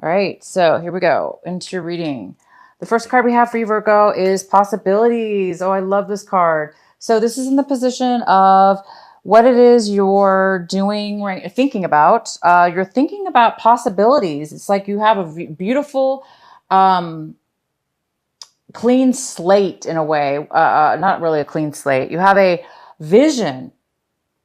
All right, so here we go into your reading. The first card we have for you, Virgo, is possibilities. Oh, I love this card. So this is in the position of what it is you're doing, right? Thinking about. You're thinking about possibilities. It's like you have a beautiful, clean slate in a way. Not really a clean slate. You have a vision.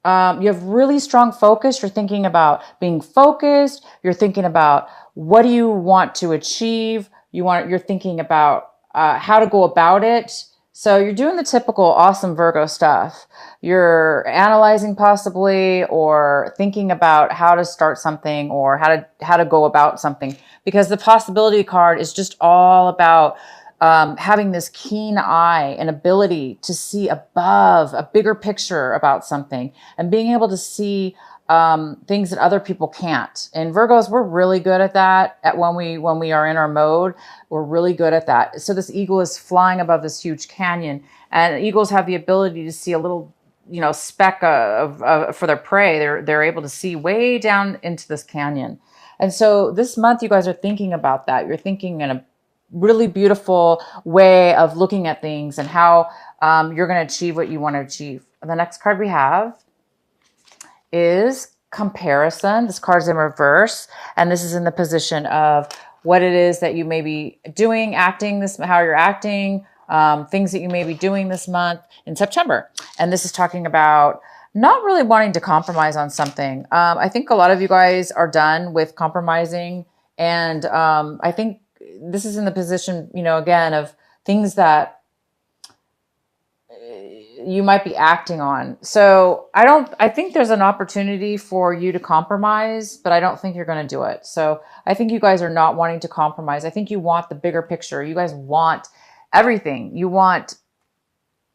You have really strong focus. You're thinking about being focused. You're thinking about what do you want to achieve. You're thinking about how to go about it. So you're doing the typical awesome Virgo stuff. You're analyzing possibly, or thinking about how to start something, or how to go about something. Because the possibility card is just all about having this keen eye and ability to see above a bigger picture about something, and being able to see things that other people can't. And Virgos, we're really good at that. At when we are in our mode, we're really good at that. So this eagle is flying above this huge canyon, and eagles have the ability to see a little, speck of for their prey. They're able to see way down into this canyon. And so this month, you guys are thinking about that. You're thinking in a really beautiful way of looking at things, and how you're going to achieve what you want to achieve. The next card we have is comparison. This card's in reverse, and this is in the position of what it is that you may be doing, acting this, how you're acting, things that you may be doing this month in September. And this is talking about not really wanting to compromise on something. I think a lot of you guys are done with compromising, and I think this is in the position, again, of things that you might be acting on. So I think there's an opportunity for you to compromise, but I don't think you're going to do it. So I think you guys are not wanting to compromise. I think you want the bigger picture. You guys want everything. You want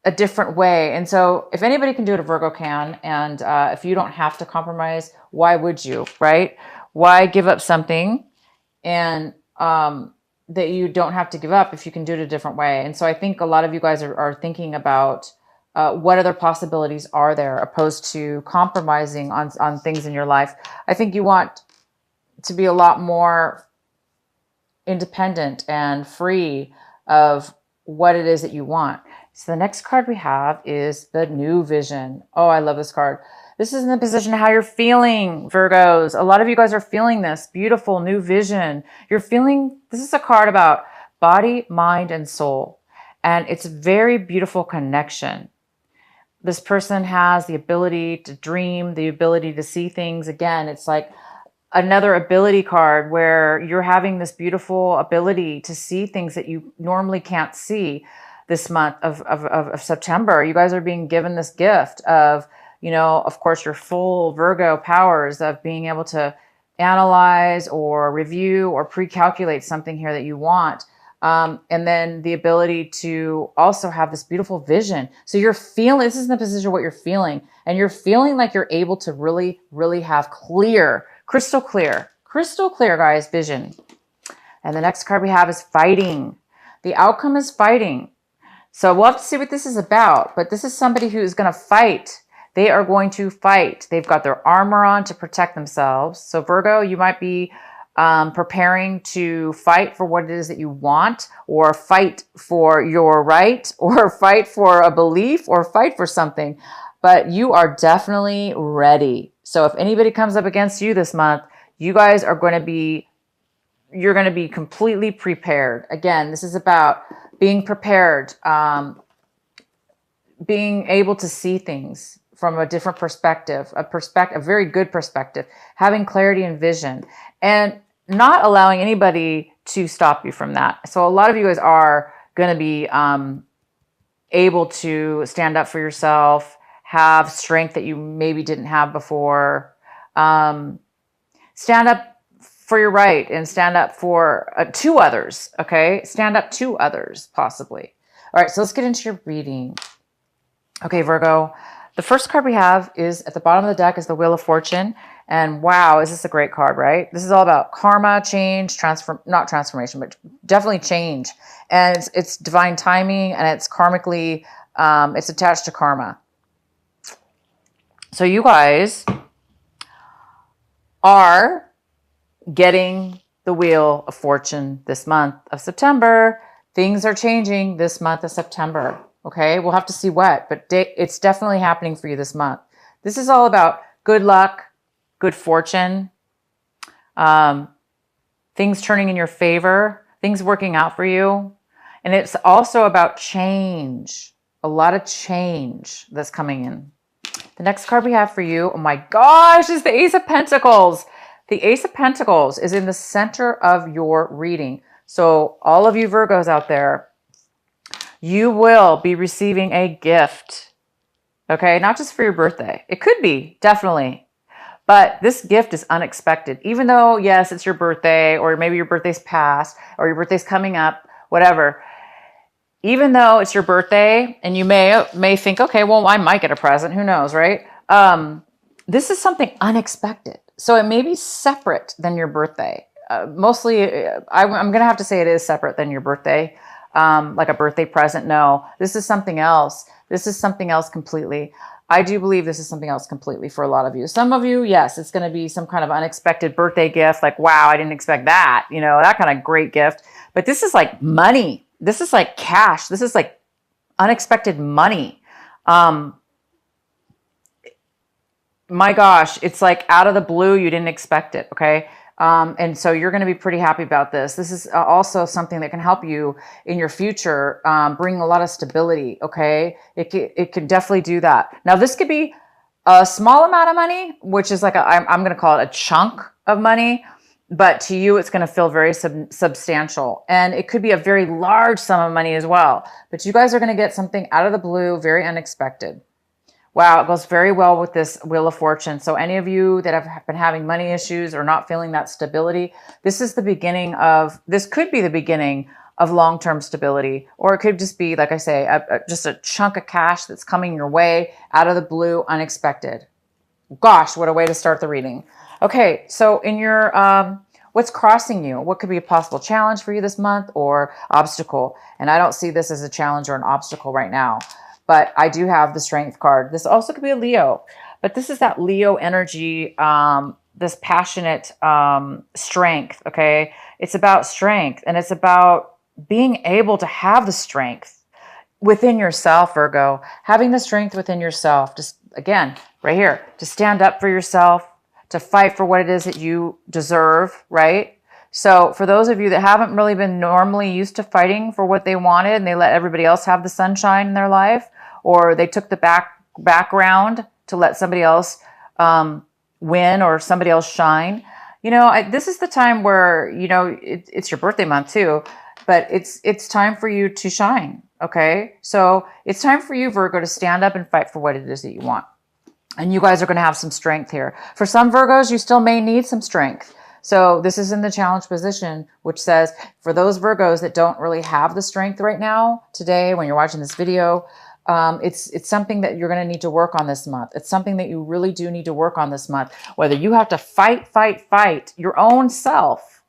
a different way. And so if anybody can do it, a Virgo can. And if you don't have to compromise, why would you, right? Why give up something and that you don't have to give up if you can do it a different way? And so I think a lot of you guys are thinking about what other possibilities are there, opposed to compromising on things in your life. I think you want to be a lot more independent and free of what it is that you want. So the next card we have is the new vision. Oh, I love this card. This is in the position of how you're feeling, Virgos. A lot of you guys are feeling this beautiful new vision. You're feeling, this is a card about body, mind, and soul. And it's a very beautiful connection. This person has the ability to dream, the ability to see things. Again, it's like another ability card where you're having this beautiful ability to see things that you normally can't see this month of September. You guys are being given this gift of, of course, your full Virgo powers of being able to analyze or review or pre-calculate something here that you want. And then the ability to also have this beautiful vision. So you're feeling, this is in the position of what you're feeling. And you're feeling like you're able to really, really have crystal clear, guys, vision. And the next card we have is fighting. The outcome is fighting. So we'll have to see what this is about. But this is somebody who is going to fight. They are going to fight. They've got their armor on to protect themselves. So Virgo, you might be preparing to fight for what it is that you want, or fight for your right, or fight for a belief, or fight for something. But you are definitely ready. So if anybody comes up against you this month, you guys are going to be, you're going to be completely prepared. Again, this is about being prepared, being able to see things from a different perspective, a very good perspective, having clarity and vision, and not allowing anybody to stop you from that. So a lot of you guys are going to be able to stand up for yourself, have strength that you maybe didn't have before, stand up for your right, and stand up for to others. Okay. Stand up to others, possibly. All right. So let's get into your reading. Okay, Virgo. The first card we have is at the bottom of the deck is the Wheel of Fortune. And wow, is this a great card, right? This is all about karma, change, not transformation, but definitely change. And it's divine timing, and it's karmically, it's attached to karma. So you guys are getting the Wheel of Fortune this month of September. Things are changing this month of September. Okay, we'll have to see what, but it's definitely happening for you this month. This is all about good luck, good fortune, things turning in your favor, things working out for you. And it's also about change, a lot of change that's coming in. The next card we have for you, oh my gosh, is the Ace of Pentacles. The Ace of Pentacles is in the center of your reading. So all of you Virgos out there, you will be receiving a gift, okay? Not just for your birthday. It could be, definitely. But this gift is unexpected. Even though, yes, it's your birthday, or maybe your birthday's past, or your birthday's coming up, whatever. Even though it's your birthday, and you may think, okay, well, I might get a present. Who knows, right? This is something unexpected. So it may be separate than your birthday. Mostly, I'm going to have to say it is separate than your birthday. Like a birthday present. No, this is something else. This is something else completely. I do believe this is something else completely for a lot of you. Some of you, yes, it's going to be some kind of unexpected birthday gift. Like, wow, I didn't expect that. You know, that kind of great gift. But this is like money. This is like cash. This is like unexpected money. My gosh, it's like out of the blue. You didn't expect it. Okay. And so you're going to be pretty happy about this. This is also something that can help you in your future, bring a lot of stability. Okay. It could definitely do that. Now this could be a small amount of money, which is like, I'm going to call it a chunk of money, but to you, it's going to feel very substantial. And it could be a very large sum of money as well, but you guys are going to get something out of the blue, very unexpected. Wow, it goes very well with this Wheel of Fortune. So any of you that have been having money issues or not feeling that stability, this is the beginning of, this could be the beginning of long-term stability, or it could just be, like I say, just a chunk of cash that's coming your way out of the blue, unexpected. Gosh, what a way to start the reading. Okay, so in your, what's crossing you? What could be a possible challenge for you this month or obstacle? And I don't see this as a challenge or an obstacle right now. But I do have the Strength card. This also could be a Leo. But this is that Leo energy, this passionate strength, okay? It's about strength. And it's about being able to have the strength within yourself, Virgo. Having the strength within yourself. Just, again, right here. To stand up for yourself. To fight for what it is that you deserve, right? So for those of you that haven't really been normally used to fighting for what they wanted and they let everybody else have the sunshine in their life, or they took the background to let somebody else win or somebody else shine, you know, this is the time where, you know, it's your birthday month too, but it's time for you to shine, okay? So it's time for you, Virgo, to stand up and fight for what it is that you want. And you guys are going to have some strength here. For some Virgos, you still may need some strength. So this is in the challenge position, which says for those Virgos that don't really have the strength right now, today, when you're watching this video, it's something that you're going to need to work on this month. It's something that you really do need to work on this month. Whether you have to fight your own self,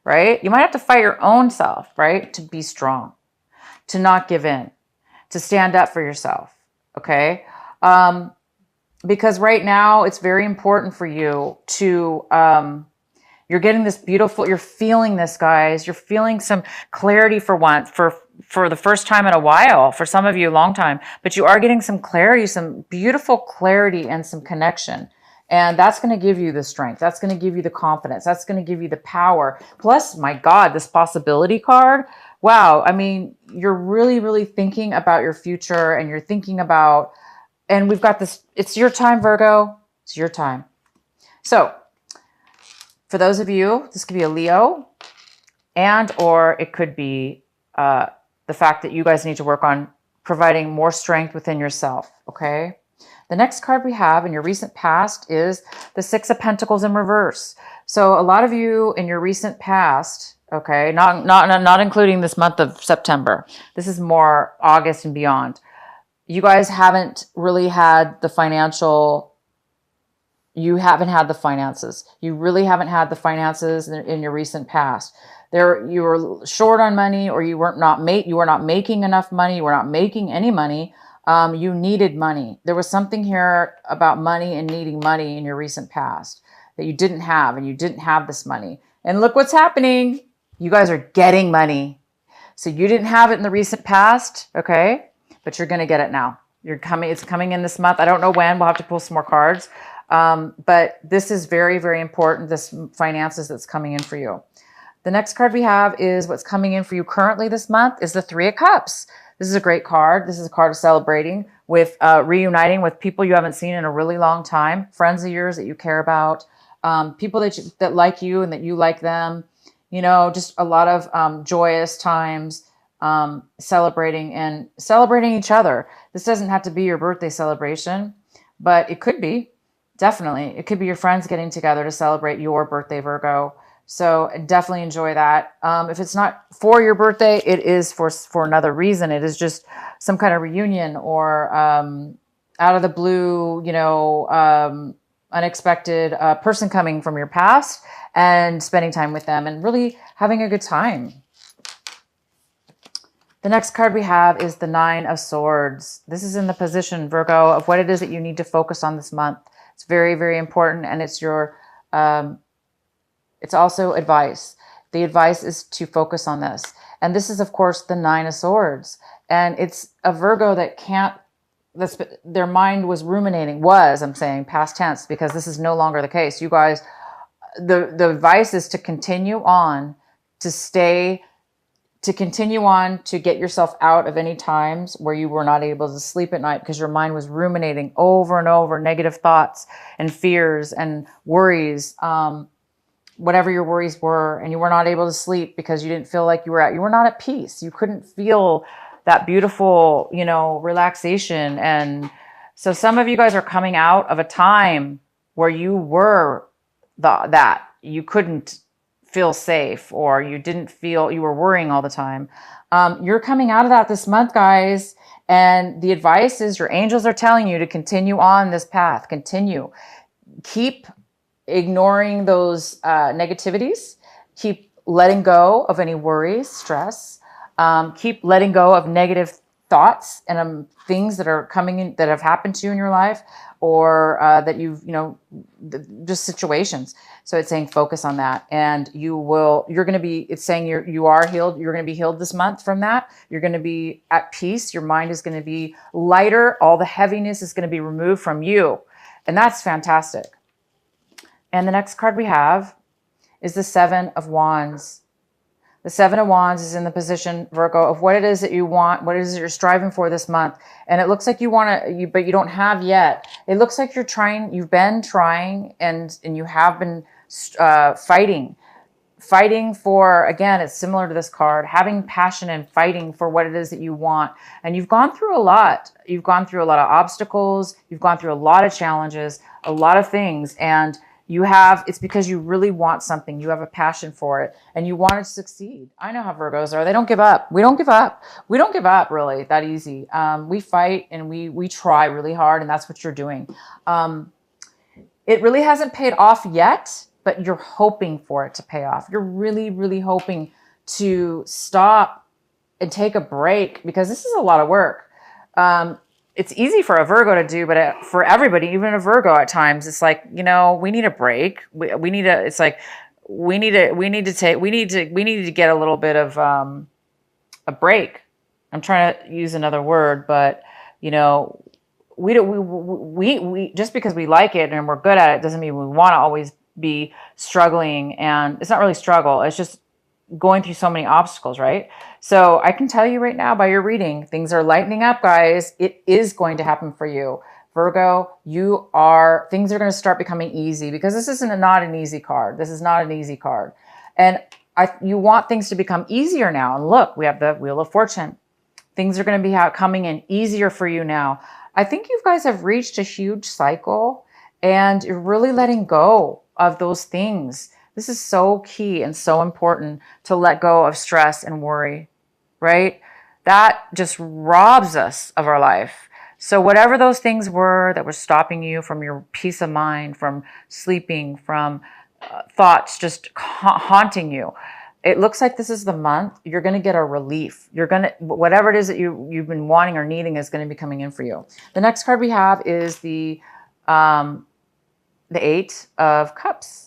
right? You might have to fight your own self, right? To be strong, to not give in, to stand up for yourself, okay? Because right now it's very important for you to, you're getting this beautiful, you're feeling this, guys. You're feeling some clarity for once, for the first time in a while, for some of you, a long time. But you are getting some clarity, some beautiful clarity and some connection. And that's going to give you the strength. That's going to give you the confidence. That's going to give you the power. Plus, my God, this possibility card. Wow. I mean, you're really, really thinking about your future and you're thinking about, and we've got this, it's your time, Virgo. It's your time. So, for those of you, this could be a Leo, and or it could be the fact that you guys need to work on providing more strength within yourself, okay? The next card we have in your recent past is the Six of Pentacles in reverse. So a lot of you in your recent past, okay, not including this month of September. This is more August and beyond. You guys haven't really had the financial, you haven't had the finances. You really haven't had the finances in your recent past. You were short on money, or you were not making enough money. You were not making any money. You needed money. There was something here about money and needing money in your recent past that you didn't have, and you didn't have this money. And look what's happening. You guys are getting money. So you didn't have it in the recent past, okay? But you're going to get it now. It's coming in this month. I don't know when. We'll have to pull some more cards. But this is very, very important. This finances that's coming in for you. The next card we have is what's coming in for you currently this month is the Three of Cups. This is a great card. This is a card of celebrating with reuniting with people you haven't seen in a really long time, friends of yours that you care about, people that like you and that you like them. You know, just a lot of joyous times, celebrating each other. This doesn't have to be your birthday celebration, but it could be. Definitely. It could be your friends getting together to celebrate your birthday, Virgo. So definitely enjoy that. If it's not for your birthday, it is for another reason. It is just some kind of reunion or out of the blue, you know, unexpected person coming from your past and spending time with them and really having a good time. The next card we have is the Nine of Swords. This is in the position, Virgo, of what it is that you need to focus on this month. It's very, very important, and it's your... it's also advice. The advice is to focus on this. And this is, of course, the Nine of Swords. And it's a Virgo that can't, their mind was ruminating, I'm saying past tense, because this is no longer the case. You guys, the advice is to continue on, to continue on to get yourself out of any times where you were not able to sleep at night because your mind was ruminating over and over negative thoughts and fears and worries, whatever your worries were, and you were not able to sleep because you didn't feel like you were not at peace. You couldn't feel that beautiful, you know, relaxation. And so some of you guys are coming out of a time where you were that you couldn't feel safe, or you didn't feel, you were worrying all the time. You're coming out of that this month, guys. And the advice is your angels are telling you to continue on this path. Continue. Keep ignoring those negativities. Keep letting go of any worries, stress. Keep letting go of negative thoughts and things that are coming in, that have happened to you in your life, or that you've, you know, just situations. So it's saying focus on that, and it's saying you are healed. You're going to be healed this month from that. You're going to be at peace. Your mind is going to be lighter. All the heaviness is going to be removed from you. And that's fantastic. And the next card we have is the Seven of Wands. The Seven of Wands is in the position, Virgo, of what it is that you want, what it is that you're striving for this month. And it looks like you want to, but you don't have yet. It looks like you've been trying, and you have been fighting for, again, it's similar to this card, having passion and fighting for what it is that you want. And you've gone through a lot. You've gone through a lot of obstacles. You've gone through a lot of challenges, a lot of things. And it's because you really want something. You have a passion for it and you want it to succeed. I know how Virgos are. They don't give up. We don't give up. We don't give up really that easy. We fight and we try really hard, and that's what you're doing. It really hasn't paid off yet, but you're hoping for it to pay off. You're really, really hoping to stop and take a break, because this is a lot of work. It's easy for a Virgo to do, but for everybody, even a Virgo at times, it's like, you know, we need a break. We need to get a little bit of a break. I'm trying to use another word, but you know, we just because we like it and we're good at it doesn't mean we want to always be struggling. And it's not really struggle. It's just going through so many obstacles, right? So I can tell you right now by your reading, things are lightening up, guys. It is going to happen for you. Virgo, things are going to start becoming easy, because this isn't not an easy card. This is not an easy card. And you want things to become easier now. And look, we have the Wheel of Fortune. Things are going to be coming in easier for you now. I think you guys have reached a huge cycle, and you're really letting go of those things. This is so key and so important, to let go of stress and worry, right? That just robs us of our life. So whatever those things were that were stopping you from your peace of mind, from sleeping, from thoughts just haunting you, it looks like this is the month you're going to get a relief. Whatever it is that you've been wanting or needing is going to be coming in for you. The next card we have is the Eight of Cups.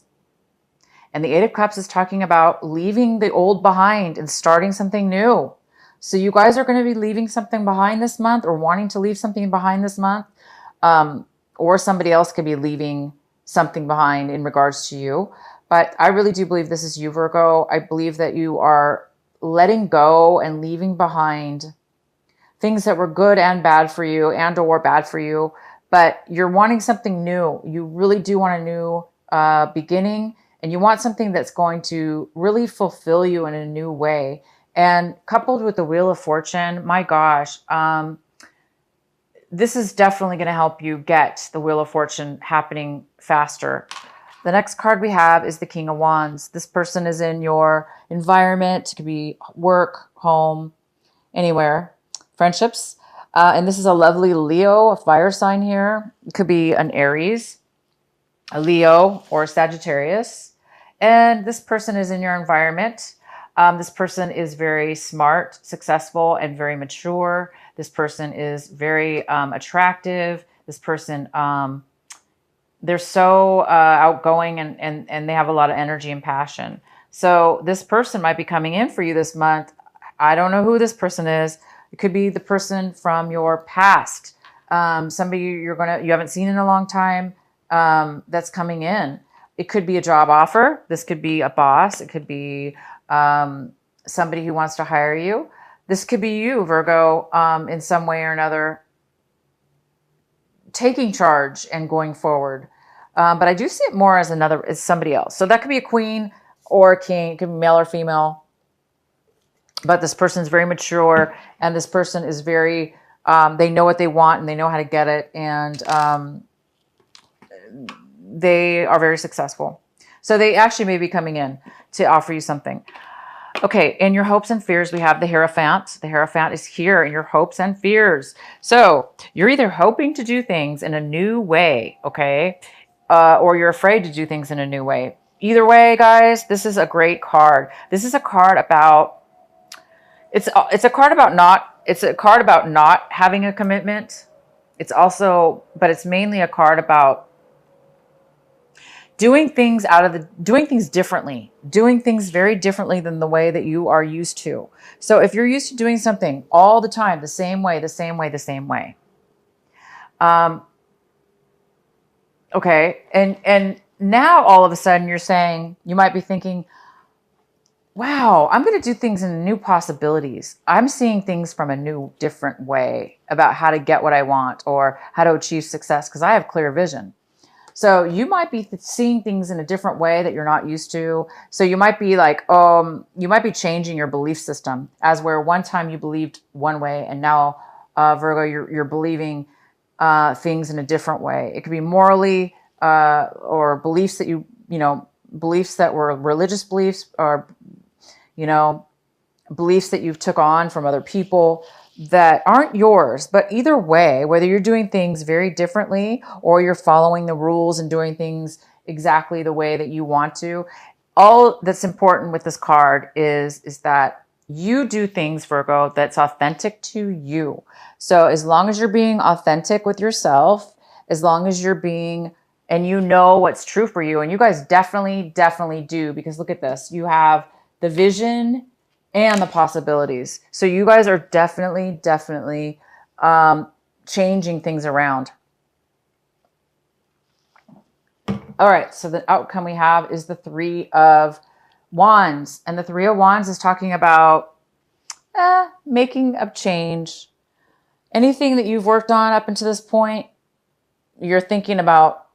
And the Eight of Cups is talking about leaving the old behind and starting something new. So you guys are going to be leaving something behind this month, or wanting to leave something behind this month. Or somebody else could be leaving something behind in regards to you. But I really do believe this is you, Virgo. I believe that you are letting go and leaving behind things that were good and bad for you, and or bad for you. But you're wanting something new. You really do want a new beginning, and you want something that's going to really fulfill you in a new way. And coupled with the Wheel of Fortune, my gosh, this is definitely going to help you get the Wheel of Fortune happening faster. The next card we have is the King of Wands. This person is in your environment. It could be work, home, anywhere, friendships. And this is a lovely Leo, a fire sign here. It could be an Aries, a Leo, or a Sagittarius. And this person is in your environment. This person is very smart, successful, and very mature. This person is very attractive. This person, they're so outgoing, and they have a lot of energy and passion. So this person might be coming in for you this month. I don't know who this person is. It could be the person from your past, somebody you haven't seen in a long time, that's coming in. It could be a job offer. This could be a boss. It could be somebody who wants to hire you. This could be you, Virgo, in some way or another, taking charge and going forward. But I do see it more as somebody else. So that could be a queen or a king. It could be male or female. But this person's very mature, and this person is very, they know what they want, and they know how to get it. And they are very successful. So they actually may be coming in to offer you something. Okay, in your hopes and fears, we have the Hierophant. The Hierophant is here in your hopes and fears. So you're either hoping to do things in a new way, okay? Or you're afraid to do things in a new way. Either way, guys, this is a great card. This is a card about, it's a card about not having a commitment. But it's mainly a card about doing things differently, doing things very differently than the way that you are used to. So if you're used to doing something all the time, the same way, okay. And now all of a sudden you might be thinking, wow, I'm going to do things in new possibilities. I'm seeing things from a new, different way about how to get what I want or how to achieve success, because I have clear vision. So you might be seeing things in a different way that you're not used to. So you might be like, you might be changing your belief system, as where one time you believed one way, and now, Virgo, you're believing things in a different way. It could be morally, or beliefs that beliefs that were religious beliefs, or, beliefs that you've took on from other people that aren't yours. But either way, whether you're doing things very differently or you're following the rules and doing things exactly the way that you want to, all that's important with this card is that you do things, Virgo, that's authentic to you. So as long as you're being authentic with yourself, as long as you're being, and you know what's true for you, and you guys definitely do, because look at this. You have the vision and the possibilities. So you guys are definitely changing things around. All right, so the outcome we have is the Three of Wands. And the Three of Wands is talking about making a change. Anything that you've worked on up until this point, you're thinking about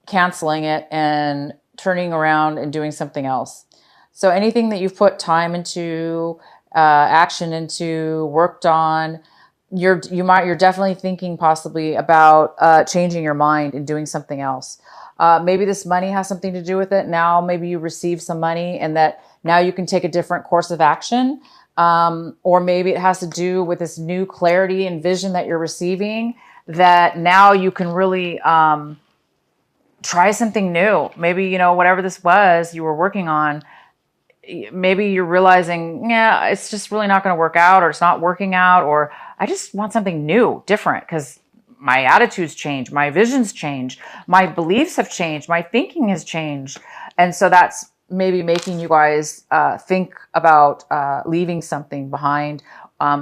canceling it and turning around and doing something else. So anything that you've put time into, action into, worked on, you're definitely thinking possibly about changing your mind and doing something else. Maybe this money has something to do with it. Now maybe you receive some money, and that now you can take a different course of action. Or maybe it has to do with this new clarity and vision that you're receiving, that now you can really try something new. Maybe, whatever this was you were working on, maybe you're realizing, yeah, it's just really not going to work out, or it's not working out, or I just want something new, different, because my attitudes change, my visions change, my beliefs have changed, my thinking has changed. And so that's maybe making you guys think about leaving something behind,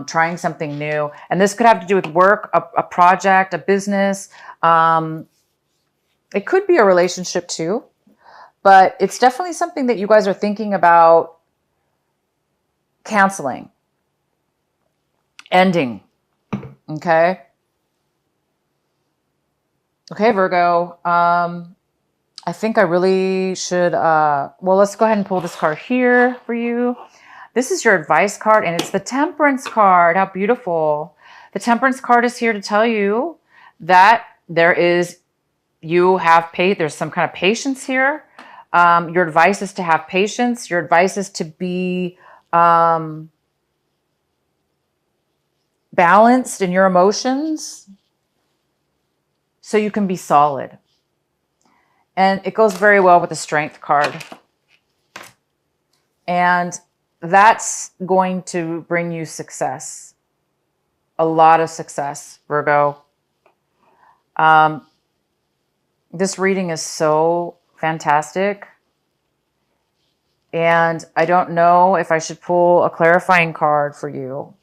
trying something new. And this could have to do with work, a project, a business. It could be a relationship too, but it's definitely something that you guys are thinking about canceling, ending. Okay. Okay, Virgo. I think I really should, well, let's go ahead and pull this card here for you. This is your advice card, and it's the Temperance card. How beautiful. The Temperance card is here to tell you that there's some kind of patience here. Your advice is to have patience. Your advice is to be balanced in your emotions so you can be solid. And it goes very well with the Strength card. And that's going to bring you success. A lot of success, Virgo. This reading is so fantastic. And I don't know if I should pull a clarifying card for you.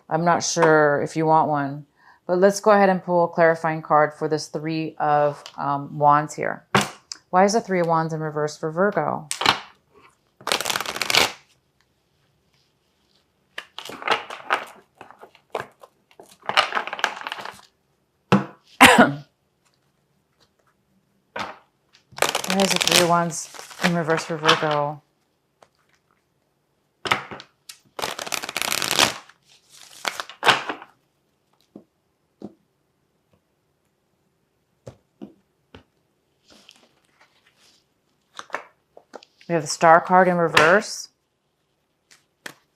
I'm not sure if you want one. But let's go ahead and pull a clarifying card for this Three of Wands here. Why is the Three of Wands in reverse for Virgo? Why is the Three of Wands in reverse for Virgo? We have the Star card in reverse.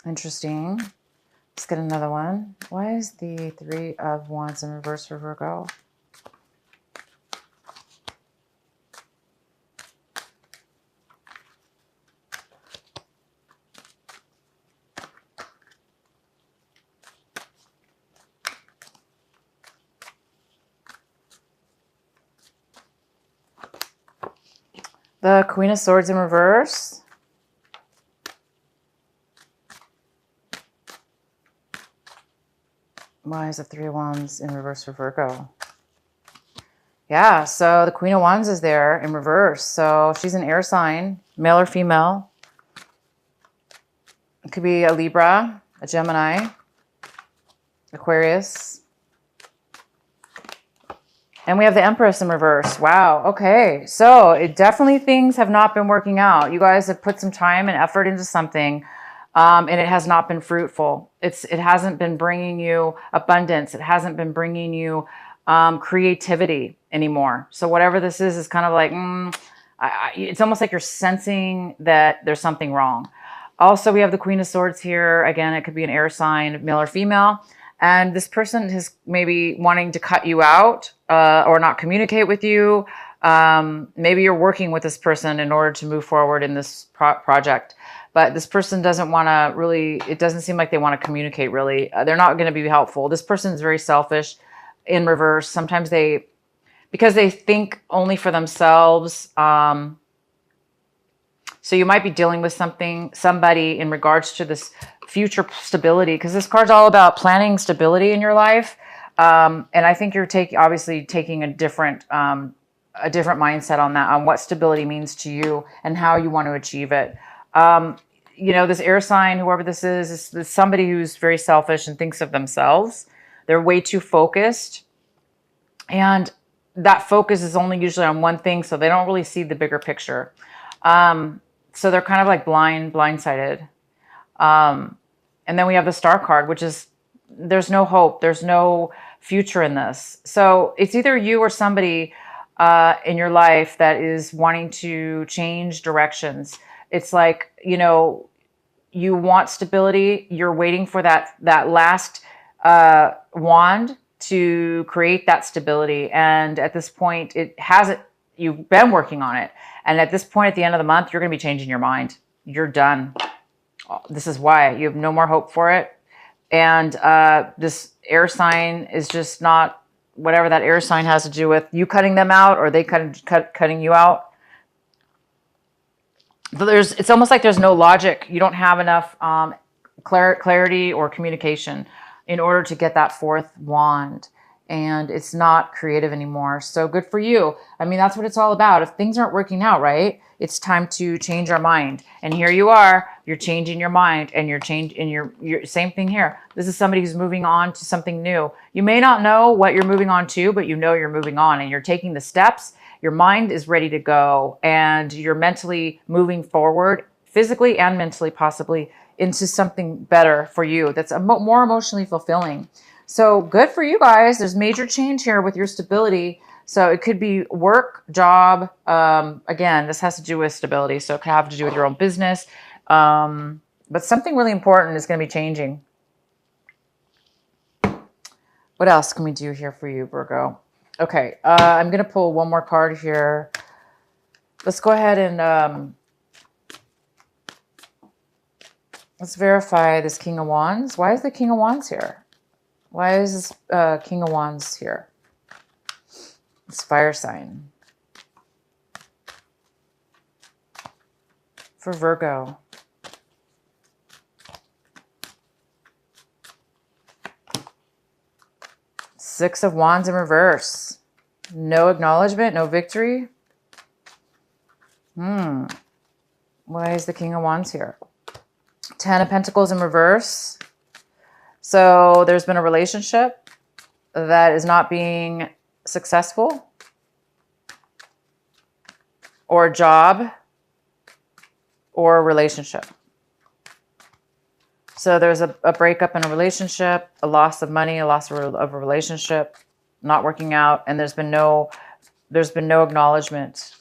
Interesting. Let's get another one. Why is the Three of Wands in reverse for Virgo? The Queen of Swords in reverse. Why is the Three of Wands in reverse for Virgo? Yeah, so the Queen of Wands is there in reverse. So she's an air sign, male or female. It could be a Libra, a Gemini, Aquarius. And we have the Empress in reverse. Wow. Okay. So things have not been working out. You guys have put some time and effort into something, and it has not been fruitful. It hasn't been bringing you abundance. It hasn't been bringing you creativity anymore. So whatever this is kind of like, it's almost like you're sensing that there's something wrong. Also, we have the Queen of Swords here. Again, it could be an air sign, male or female. And this person is maybe wanting to cut you out or not communicate with you. Maybe you're working with this person in order to move forward in this project. But this person doesn't want to really, it doesn't seem like they want to communicate really. They're not going to be helpful. This person is very selfish in reverse. Sometimes because they think only for themselves. So you might be dealing with somebody in regards to this future stability, because this card's all about planning stability in your life. And I think you're obviously taking a different mindset on that, on what stability means to you and how you want to achieve it. This air sign, whoever this is somebody who's very selfish and thinks of themselves. They're way too focused. And that focus is only usually on one thing, so they don't really see the bigger picture. So they're kind of like blindsided. And then we have the Star card, which is, there's no hope. There's no future in this. So it's either you or somebody in your life that is wanting to change directions. It's like, you want stability. You're waiting for that last wand to create that stability. And at this point, you've been working on it. And at this point, at the end of the month, you're going to be changing your mind. You're done. This is why you have no more hope for it. And this air sign is just not, whatever that air sign has to do with you cutting them out or they cutting you out. But it's almost like there's no logic. You don't have enough clarity or communication in order to get that fourth wand. And it's not creative anymore. So good for you. I mean, that's what it's all about. If things aren't working out right, it's time to change our mind. And here you are, you're changing your mind, and you're same thing here. This is somebody who's moving on to something new. You may not know what you're moving on to, but you know you're moving on and you're taking the steps. Your mind is ready to go and you're mentally moving forward, physically and mentally, possibly into something better for you that's more emotionally fulfilling. So good for you guys. There's major change here with your stability. So it could be work, job. Again, this has to do with stability. So it could have to do with your own business. But something really important is going to be changing. What else can we do here for you, Virgo? Okay, I'm going to pull one more card here. Let's go ahead and let's verify this King of Wands. Why is the King of Wands here? Why is this King of Wands here? It's fire sign. For Virgo. Six of Wands in reverse. No acknowledgement, no victory. Why is the King of Wands here? Ten of Pentacles in reverse. So there's been a relationship that is not being successful, or a job, or a relationship. So there's a breakup in a relationship, a loss of money, a loss of a relationship, not working out, and there's been no acknowledgement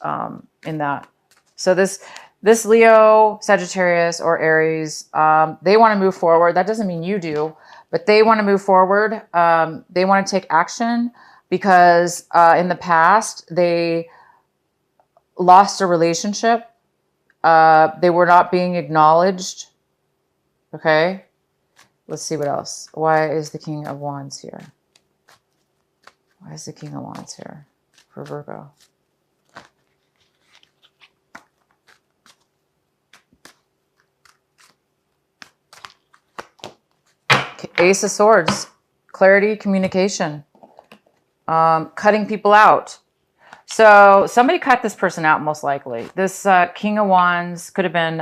in that. So this Leo, Sagittarius, or Aries, they want to move forward. That doesn't mean you do, but they want to move forward. They want to take action because in the past they lost a relationship. They were not being acknowledged. Okay, let's see what else. Why is the King of Wands here? Why is the King of Wands here for Virgo? Ace of Swords, clarity, communication, cutting people out. So somebody cut this person out, most likely. This King of Wands could have been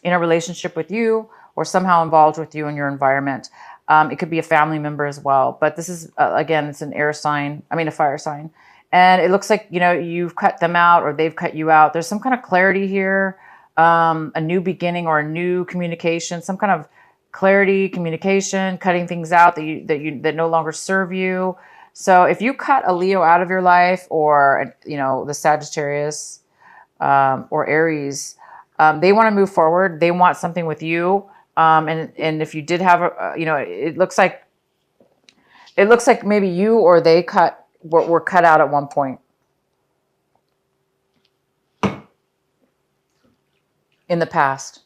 in a relationship with you or somehow involved with you in your environment. It could be a family member as well. But this is, again, it's an air sign. I mean, a fire sign. And it looks like, you know, you've cut them out or they've cut you out. There's some kind of clarity here, a new beginning or a new communication, some kind of clarity, communication, cutting things out that no longer serve you. So if you cut a Leo out of your life, or, you know, the Sagittarius or Aries, they want to move forward. They want something with you. And if you did have a, you know, it looks like maybe you or they were cut out at one point in the past.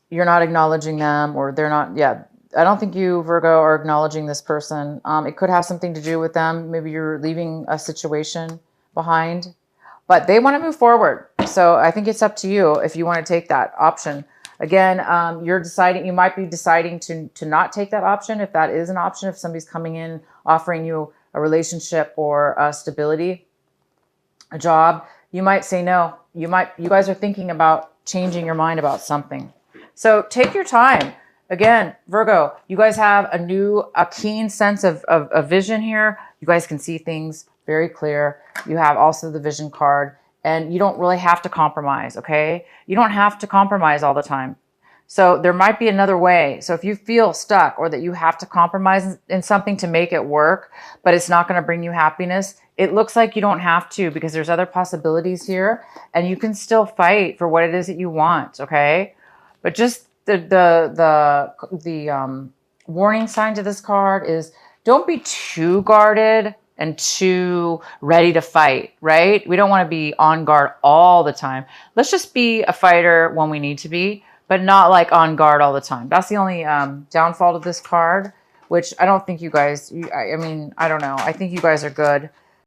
You're not acknowledging them, or they're not. Yeah, I don't think you, Virgo, are acknowledging this person. It could have something to do with them. Maybe you're leaving a situation behind, but they want to move forward. So I think it's up to you if you want to take that option. Again, you're deciding, you might be deciding to not take that option. If that is an option, if somebody's coming in offering you a relationship or stability, a job, you might say no. You guys are thinking about changing your mind about something. So take your time. Again, Virgo, you guys have a keen sense of vision here. You guys can see things very clear. You have also the vision card, and you don't really have to compromise, okay? You don't have to compromise all the time. So there might be another way. So if you feel stuck or that you have to compromise in something to make it work, but it's not going to bring you happiness, it looks like you don't have to, because there's other possibilities here, and you can still fight for what it is that you want, okay? But just the warning sign to this card is don't be too guarded and too ready to fight, right? We don't want to be on guard all the time. Let's just be a fighter when we need to be, but not like on guard all the time. That's the only downfall of this card, which I don't think you guys, I mean, I don't know. I think you guys are good.